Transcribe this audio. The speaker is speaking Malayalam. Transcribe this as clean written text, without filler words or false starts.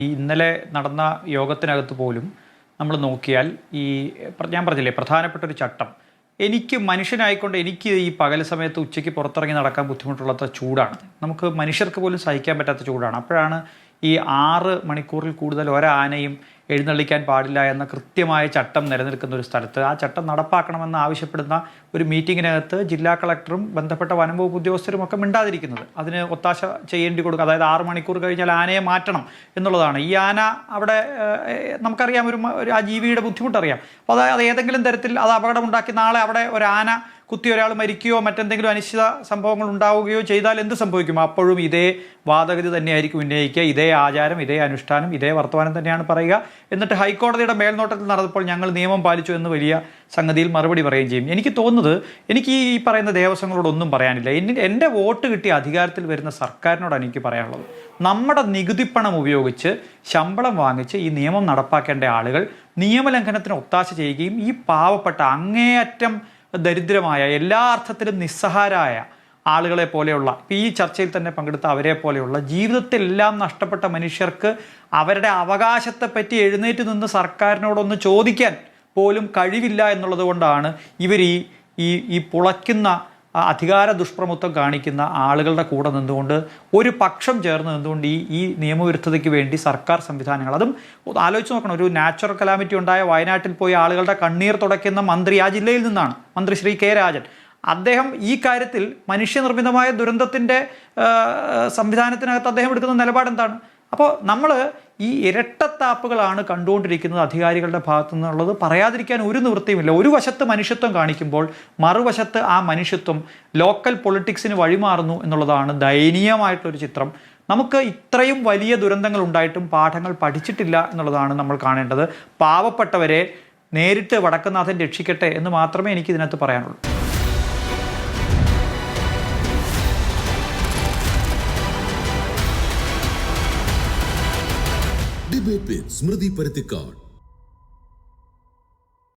ഈ ഇന്നലെ നടന്ന യോഗത്തിനകത്ത് പോലും നമ്മൾ നോക്കിയാൽ ഞാൻ പറഞ്ഞില്ലേ പ്രധാനപ്പെട്ട ഒരു ചട്ടം, എനിക്ക് മനുഷ്യനായിക്കൊണ്ട് എനിക്ക് ഈ പകൽ സമയത്ത് ഉച്ചയ്ക്ക് പുറത്തിറങ്ങി നടക്കാൻ ബുദ്ധിമുട്ടുള്ളത്ര ചൂടാണ്. നമുക്ക് മനുഷ്യർക്ക് പോലും സഹിക്കാൻ പറ്റാത്ത ചൂടാണ്. അപ്പോഴാണ് ഈ 6 മണിക്കൂറിൽ കൂടുതൽ ഒരാനയും എഴുന്നള്ളിക്കാൻ പാടില്ല എന്ന കൃത്യമായ ചട്ടം നിലനിൽക്കുന്ന ഒരു സ്ഥലത്ത് ആ ചട്ടം നടപ്പാക്കണമെന്ന് ആവശ്യപ്പെടുന്ന ഒരു മീറ്റിങ്ങിനകത്ത് ജില്ലാ കളക്ടറും ബന്ധപ്പെട്ട വനം വകുപ്പ് ഉദ്യോഗസ്ഥരും ഒക്കെ മിണ്ടാതിരിക്കുന്നത്. അതിന് ഒത്താശ ചെയ്യേണ്ടി കൊടുക്കുക. അതായത് 6 മണിക്കൂർ കഴിഞ്ഞാൽ ആനയെ മാറ്റണം എന്നുള്ളതാണ്. ഈ ആന അവിടെ നമുക്കറിയാം, ആ ജീവിയുടെ ബുദ്ധിമുട്ടറിയാം. അപ്പോൾ അത് ഏതെങ്കിലും തരത്തിൽ അത് അപകടമുണ്ടാക്കി നാളെ അവിടെ ഒരു ആന കുത്തി ഒരാൾ മരിക്കുകയോ മറ്റെന്തെങ്കിലും അനിശ്ചിത സംഭവങ്ങൾ ഉണ്ടാവുകയോ ചെയ്താൽ എന്ത് സംഭവിക്കും? അപ്പോഴും ഇതേ വാദഗതി തന്നെയായിരിക്കും ഉന്നയിക്കുക, ഇതേ ആചാരം, ഇതേ അനുഷ്ഠാനം, ഇതേ വർത്തമാനം തന്നെയാണ് പറയുക. എന്നിട്ട് ഹൈക്കോടതിയുടെ മേൽനോട്ടത്തിൽ നടന്നപ്പോൾ ഞങ്ങൾ നിയമം പാലിച്ചു എന്ന് വലിയ സംഗതിയിൽ മറുപടി പറയുകയും ചെയ്യും. എനിക്ക് തോന്നുന്നത്, എനിക്ക് ഈ പറയുന്ന ദേവസ്വങ്ങളോടൊന്നും പറയാനില്ല. എൻ്റെ വോട്ട് കിട്ടി അധികാരത്തിൽ വരുന്ന സർക്കാരിനോടാണ് എനിക്ക് പറയാനുള്ളത്. നമ്മുടെ നികുതിപ്പണം ഉപയോഗിച്ച് ശമ്പളം വാങ്ങിച്ച് ഈ നിയമം നടപ്പാക്കേണ്ട ആളുകൾ നിയമലംഘനത്തിന് ഒത്താശ ചെയ്യുകയും ഈ പാവപ്പെട്ട അങ്ങേയറ്റം ദരിദ്രമായ എല്ലാ അർത്ഥത്തിലും നിസ്സഹാരായ ആളുകളെ പോലെയുള്ള, ഈ ചർച്ചയിൽ തന്നെ പങ്കെടുത്ത അവരെ പോലെയുള്ള ജീവിതത്തിലെല്ലാം നഷ്ടപ്പെട്ട മനുഷ്യർക്ക് അവരുടെ അവകാശത്തെപ്പറ്റി എഴുന്നേറ്റ് നിന്ന് സർക്കാരിനോടൊന്ന് ചോദിക്കാൻ പോലും കഴിവില്ല എന്നുള്ളത് കൊണ്ടാണ് ഇവർ ഈ പുളയ്ക്കുന്ന അധികാര ദുഷ്പ്രഭുത്വം കാണിക്കുന്ന ആളുകളുടെ കൂടെ നിന്നുകൊണ്ട് ഒരു പക്ഷം ചേർന്ന് നിന്നുകൊണ്ട് ഈ നിയമവിരുദ്ധതയ്ക്ക് വേണ്ടി സർക്കാർ സംവിധാനങ്ങൾ, അതും ആലോചിച്ച് നോക്കണം. ഒരു നാച്ചുറൽ കലാമിറ്റി ഉണ്ടായ വയനാട്ടിൽ പോയി ആളുകളുടെ കണ്ണീർ തുടയ്ക്കുന്ന മന്ത്രി ആ ജില്ലയിൽ നിന്നാണ്, മന്ത്രി ശ്രീ കെ രാജൻ. അദ്ദേഹം ഈ കാര്യത്തിൽ മനുഷ്യനിർമ്മിതമായ ദുരന്തത്തിൻ്റെ സംവിധാനത്തിനകത്ത് അദ്ദേഹം എടുക്കുന്ന നിലപാടെന്താണ്? അപ്പോൾ നമ്മൾ ഈ ഇരട്ടത്താപ്പുകളാണ് കണ്ടുകൊണ്ടിരിക്കുന്നത് അധികാരികളുടെ ഭാഗത്തു നിന്നുള്ളത്. പറയാതിരിക്കാൻ ഒരു നിവൃത്തിയുമില്ല. ഒരു വശത്ത് മനുഷ്യത്വം കാണിക്കുമ്പോൾ മറുവശത്ത് ആ മനുഷ്യത്വം ലോക്കൽ പൊളിറ്റിക്സിന് വഴിമാറുന്നു എന്നുള്ളതാണ് ദയനീയമായിട്ടൊരു ചിത്രം. നമുക്ക് ഇത്രയും വലിയ ദുരന്തങ്ങൾ ഉണ്ടായിട്ടും പാഠങ്ങൾ പഠിച്ചിട്ടില്ല എന്നുള്ളതാണ് നമ്മൾ കാണേണ്ടത്. പാവപ്പെട്ടവരെ നേരിട്ട് വടക്കുന്നാഥൻ രക്ഷിക്കട്ടെ എന്ന് മാത്രമേ എനിക്ക് ഇതിനകത്ത് പറയാനുള്ളൂ. ഡിബേറ്റ് വിത്ത് സ്മൃതി പരുത്തിക്കാട്.